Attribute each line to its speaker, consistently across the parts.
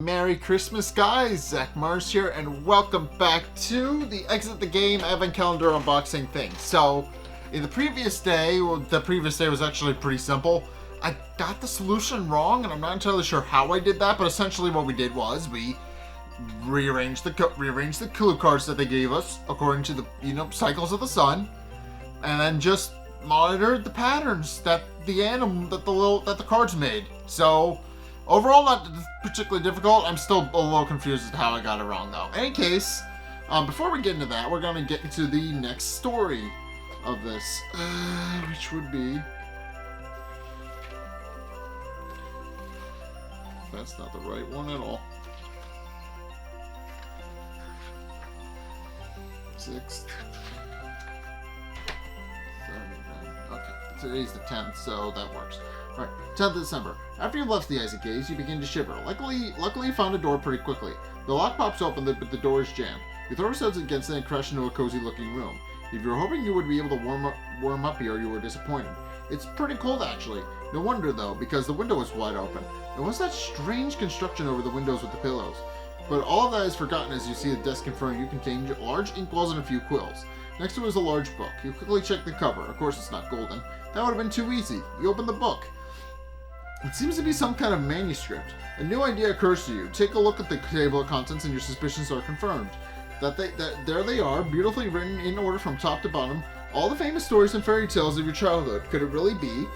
Speaker 1: Merry Christmas, guys! Zack here, and welcome back to the Exit the Game Advent Calendar unboxing thing. So, in the previous day, the previous day was actually pretty simple. I got the solution wrong, and I'm not entirely sure how I did that, but essentially what we did was we rearranged the clue cards that they gave us according to the cycles of the sun, and then just monitored the patterns that the cards made. So overall, not particularly difficult. I'm still a little confused as to how I got it wrong, though. In any case, before we get into that, we're gonna get into the next story of this, which would be. That's not the right one at all. 6th. 7, 9. Okay, today's the 10th, so that works. Alright, 10th of December. After you've left the Isaac Caves, you begin to shiver. Luckily you found a door pretty quickly. The lock pops open, but the door is jammed. You throw yourselves against it and crash into a cozy-looking room. If you were hoping you would be able to warm up here, you were disappointed. It's pretty cold, actually. No wonder, though, because the window was wide open. And what's that strange construction over the windows with the pillows? But all of that is forgotten as you see the desk in front of you contain large inkwells and a few quills. Next to it is a large book. You quickly check the cover. Of course, it's not golden. That would have been too easy. You open the book. It seems to be some kind of manuscript. A new idea occurs to you. Take a look at the table of contents and your suspicions are confirmed. There they are, beautifully written in order from top to bottom. All the famous stories and fairy tales of your childhood. Could it really be?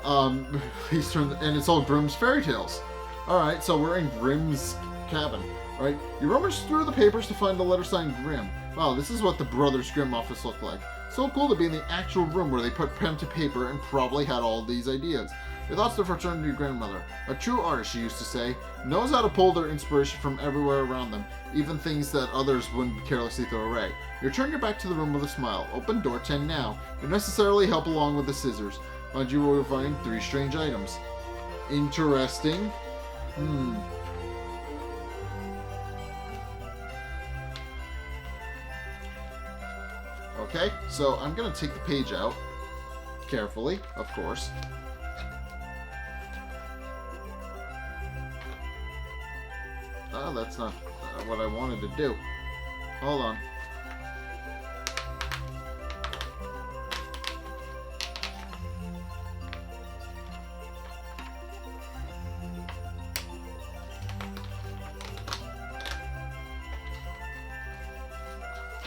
Speaker 1: And it's all Grimm's fairy tales. Alright, so we're in Grimm's cabin. Right? You rummage through the papers to find the letter signed Grimm. Wow, this is what the Brothers Grimm office looked like. So cool to be in the actual room where they put pen to paper and probably had all these ideas. Your thoughts return to your grandmother. A true artist, she used to say, knows how to pull their inspiration from everywhere around them, even things that others wouldn't carelessly throw away. You turn your back to the room with a smile. Open door 10 now. You necessarily help along with the scissors. Mind you will find 3 strange items. Interesting. Okay, so I'm going to take the page out. Carefully, of course. Oh, that's not what I wanted to do. Hold on.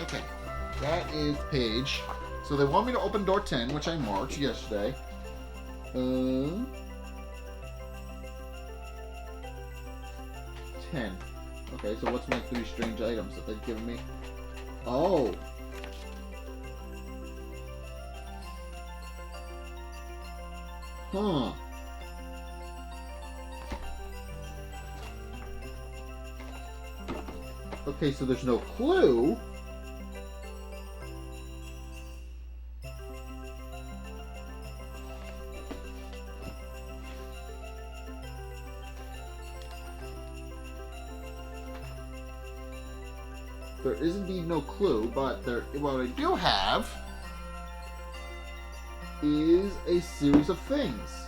Speaker 1: Okay, that is page. So they want me to open door 10, which I marked yesterday. 10. Okay, so what's my 3 strange items that they've given me? Oh! Huh. Okay, so there's no clue. There is indeed no clue, but what I do have is a series of things,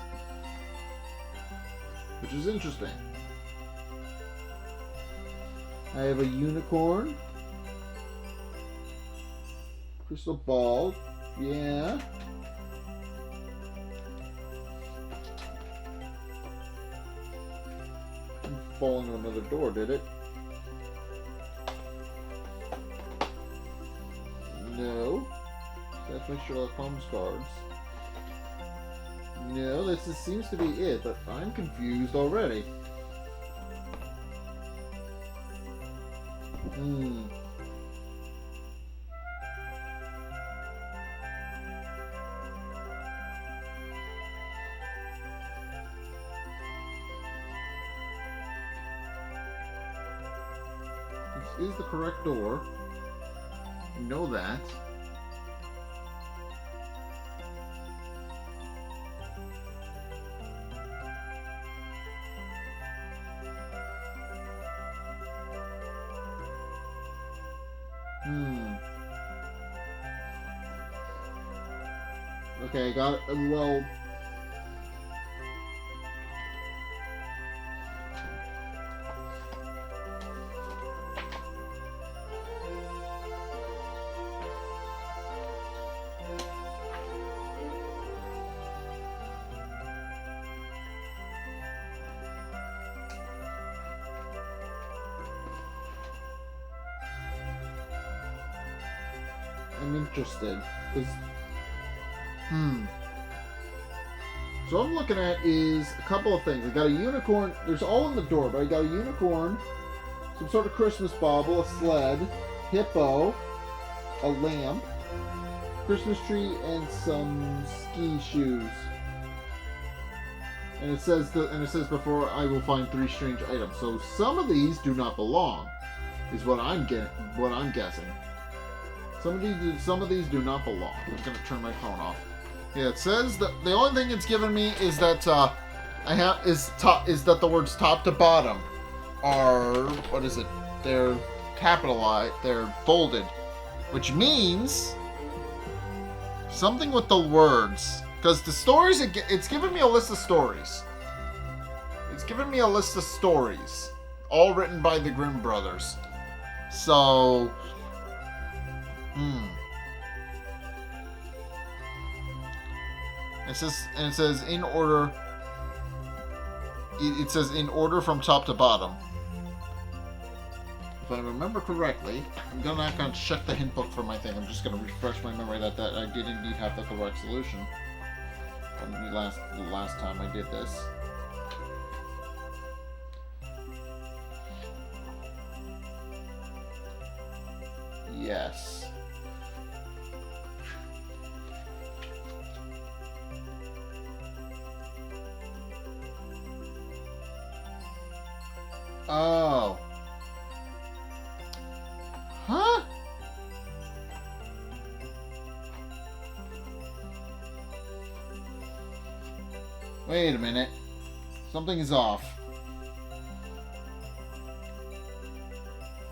Speaker 1: which is interesting. I have a unicorn, crystal ball, yeah. Didn't fall into another door, did it? No. That's my Sherlock Holmes cards. No, this seems to be it, but I'm confused already. This is the correct door. You know that. Okay, I got it. Well, I'm interested. So what I'm looking at is a couple of things. I got a unicorn. There's all in the door, but I got a unicorn, some sort of Christmas bauble, a sled, hippo, a lamp, Christmas tree, and some ski shoes. And it says before I will find 3 strange items. So some of these do not belong, is what I'm guessing. Some of these do not belong. I'm gonna turn my phone off. Yeah, it says that the only thing it's given me is that that the words top to bottom are, what is it? They're capitalized. They're bolded, which means something with the words. Because the stories, it's given me a list of stories. It's given me a list of stories, all written by the Grimm brothers. So, It says in order. It says in order from top to bottom. If I remember correctly, I'm not gonna check the hint book for my thing. I'm just gonna refresh my memory that I did indeed have the correct solution from the last time I did this. Yes. Oh. Huh? Wait a minute. Something is off.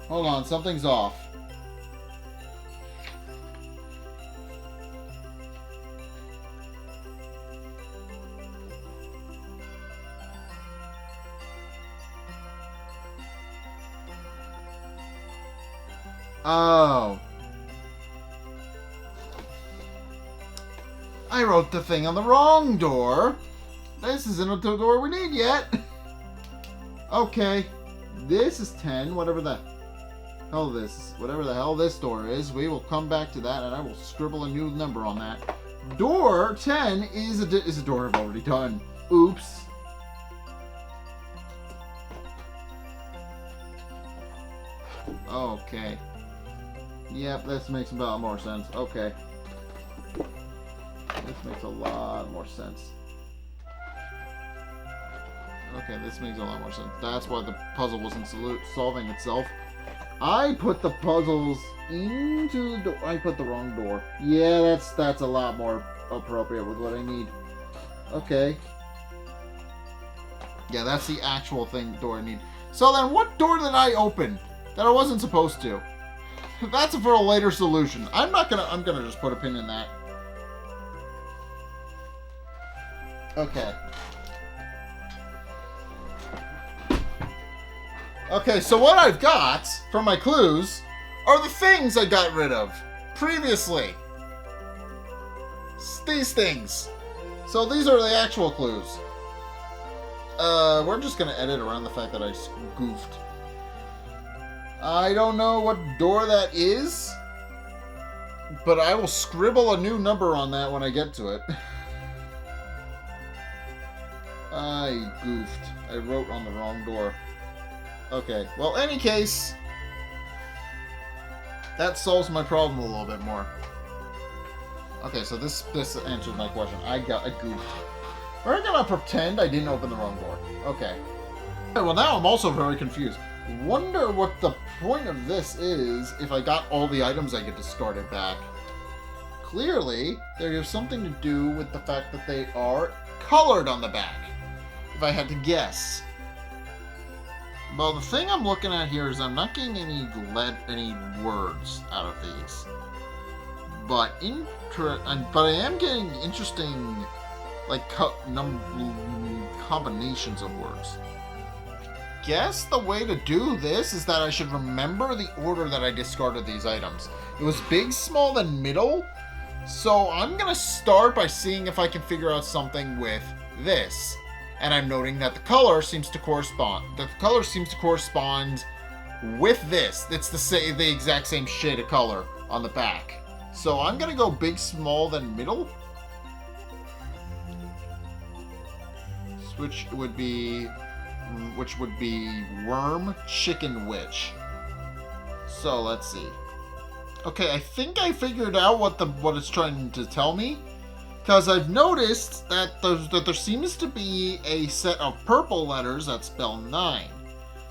Speaker 1: Hold on, something's off. Oh. I wrote the thing on the wrong door. This isn't the door we need yet. Okay. This is 10, whatever the hell this door is. We will come back to that and I will scribble a new number on that. Door 10 is a door I've already done. Oops. Okay. Yep, this makes a lot more sense. Okay. This makes a lot more sense. Okay, this makes a lot more sense. That's why the puzzle wasn't solving itself. I put the puzzles into the door. I put the wrong door. Yeah, that's a lot more appropriate with what I need. Okay. Yeah, that's the actual door I need. So then, what door did I open that I wasn't supposed to? That's for a later solution. I'm gonna just put a pin in that. Okay. Okay, so what I've got for my clues are the things I got rid of previously. These things. So these are the actual clues. We're just gonna edit around the fact that I goofed. I don't know what door that is, but I will scribble a new number on that when I get to it. I goofed. I wrote on the wrong door. Okay, well, any case, that solves my problem a little bit more. Okay, so this answers my question. I goofed. We're gonna pretend I didn't open the wrong door. Okay. Well, now I'm also very confused. Wonder what the point of this is if I got all the items I get to start it back. Clearly, there is something to do with the fact that they are colored on the back. If I had to guess. Well, the thing I'm looking at here is I'm not getting any words out of these. But I am getting interesting, like, combinations of words. Guess the way to do this is that I should remember the order that I discarded these items. It was big, small, then middle. So I'm gonna start by seeing if I can figure out something with this. And I'm noting that the color seems to correspond. With this. It's the exact same shade of color on the back. So I'm gonna go big, small, then middle. Which would be worm, chicken, witch. So let's see. Okay, I think I figured out what it's trying to tell me, because I've noticed that there seems to be a set of purple letters that spell 9.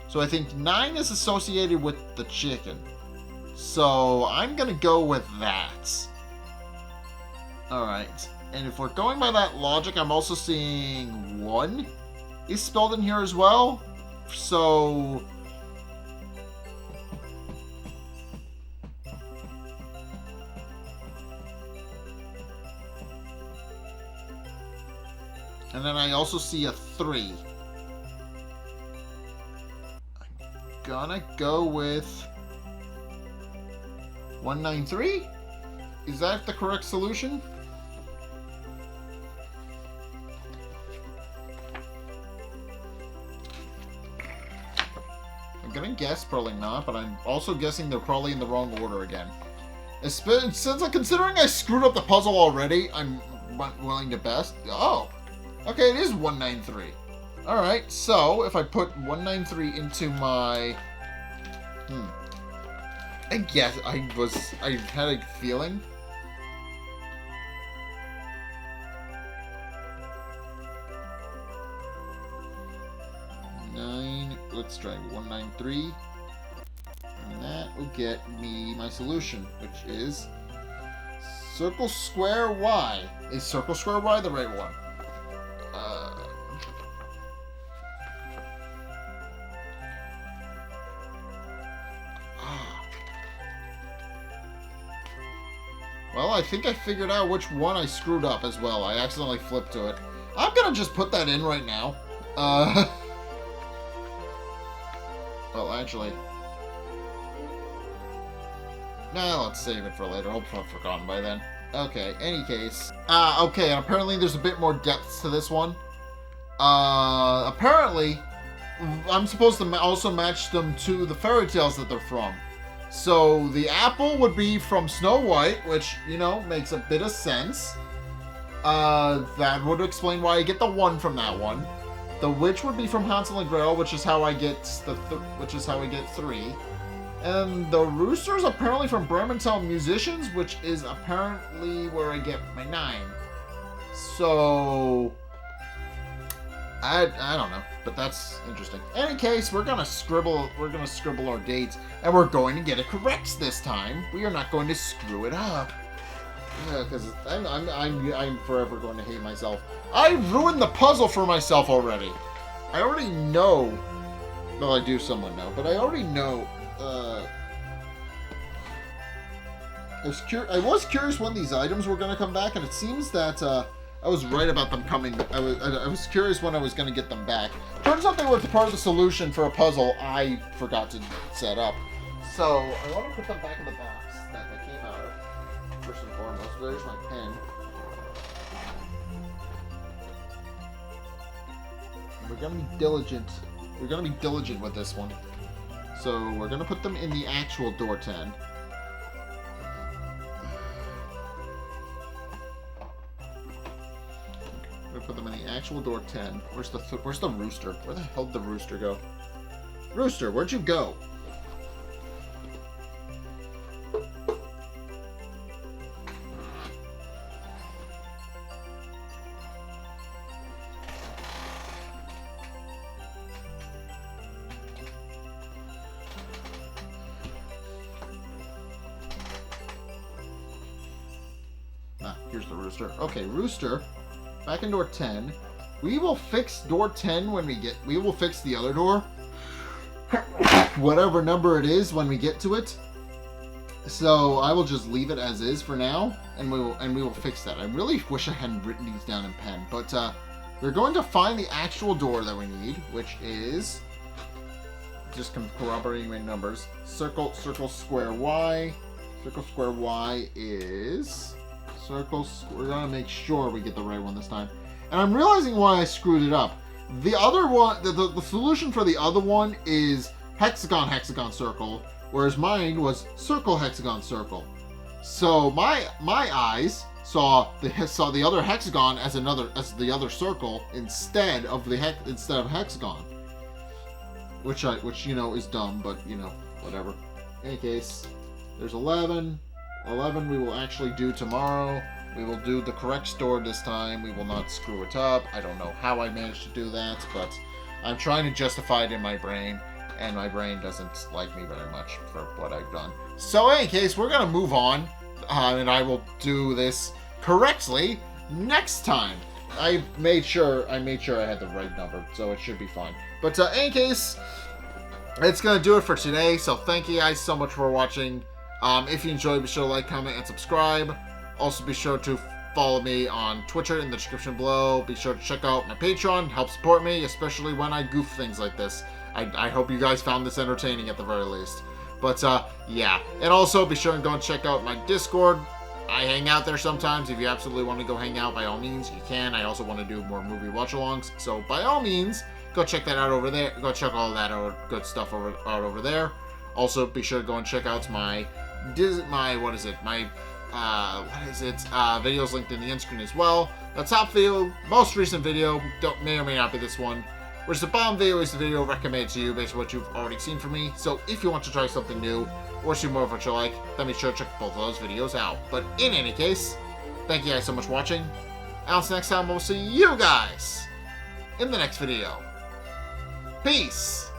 Speaker 1: So I think 9 is associated with the chicken. So I'm gonna go with that. Alright. And if we're going by that logic, I'm also seeing 1 is spelled in here as well. So... And then I also see a 3. I'm gonna go with 193? Is that the correct solution? I'm gonna guess probably not, but I'm also guessing they're probably in the wrong order again. Considering I screwed up the puzzle already, I'm willing to bet. Oh, okay, it is 193. Alright, so if I put 193 into my... I guess I had a feeling. Let's try 193. And that will get me my solution, which is circle, square, Y. Is circle, square, Y the right one? Well, I think I figured out which one I screwed up as well. I accidentally flipped to it. I'm gonna just put that in right now. Well, actually... Nah, let's save it for later. I'll have forgotten by then. Okay, any case. Okay, and apparently there's a bit more depth to this one. Apparently, I'm supposed to also match them to the fairy tales that they're from. So, the apple would be from Snow White, which, you know, makes a bit of sense. That would explain why I get the 1 from that one. The witch would be from Hansel and Gretel, which is how I get 3. And the rooster's apparently from Bremerton Musicians, which is apparently where I get my 9. So I don't know, but that's interesting. In any case, we're gonna scribble our dates, and we're going to get it correct this time. We are not going to screw it up. Because I'm forever going to hate myself. I ruined the puzzle for myself already. I already know. Well, I do somewhat know, but I already know. I was curious when these items were going to come back, and it seems that I was right about them coming. I was curious when I was going to get them back. Turns out they were part of the solution for a puzzle I forgot to set up. So I want to put them back in the box that they came out of. First and foremost, there's my pen. We're gonna be diligent. We're gonna be diligent with this one. So we're gonna put them in the actual door 10. We're gonna put them in the actual door 10. Where's the rooster? Where the hell did the rooster go? Rooster, where'd you go? Here's the rooster. Okay, rooster. Back in door 10. We will fix door 10 when we will fix the other door. Whatever number it is when we get to it. So I will just leave it as is for now, and we will fix that. I really wish I hadn't written these down in pen, but we're going to find the actual door that we need, which is just corroborating my numbers. Circle, square, Y. Circle, square, Y is... We're gonna make sure we get the right one this time. And I'm realizing why I screwed it up. The other one, the solution for the other one is hexagon, hexagon, circle, whereas mine was circle, hexagon, circle. So my eyes saw the other hexagon as the other circle instead of hexagon, which is dumb, but whatever. In any case, there's 11. 11 we will actually do tomorrow. We will do the correct store this time. We will not screw it up. I don't know how I managed to do that, but I'm trying to justify it in my brain, and my brain doesn't like me very much for what I've done. So in any case, we're going to move on, and I will do this correctly next time. I made sure I had the right number, so it should be fine. But in any case, it's going to do it for today, so thank you guys so much for watching. If you enjoyed, be sure to like, comment, and subscribe. Also, be sure to follow me on Twitter in the description below. Be sure to check out my Patreon. Help support me, especially when I goof things like this. I hope you guys found this entertaining at the very least. But, yeah. And also, be sure to go and check out my Discord. I hang out there sometimes. If you absolutely want to go hang out, by all means, you can. I also want to do more movie watch-alongs. So, by all means, go check that out over there. Go check all that good stuff out over there. Also, be sure to go and check out my videos linked in the end screen as well. The top video, most recent video, may or may not be this one, which the bottom video is the video recommended to you based on what you've already seen from me. So if you want to try something new or see more of what you like, then be sure to check both of those videos out. But in any case, thank you guys so much for watching. And until next time, we'll see you guys in the next video. Peace!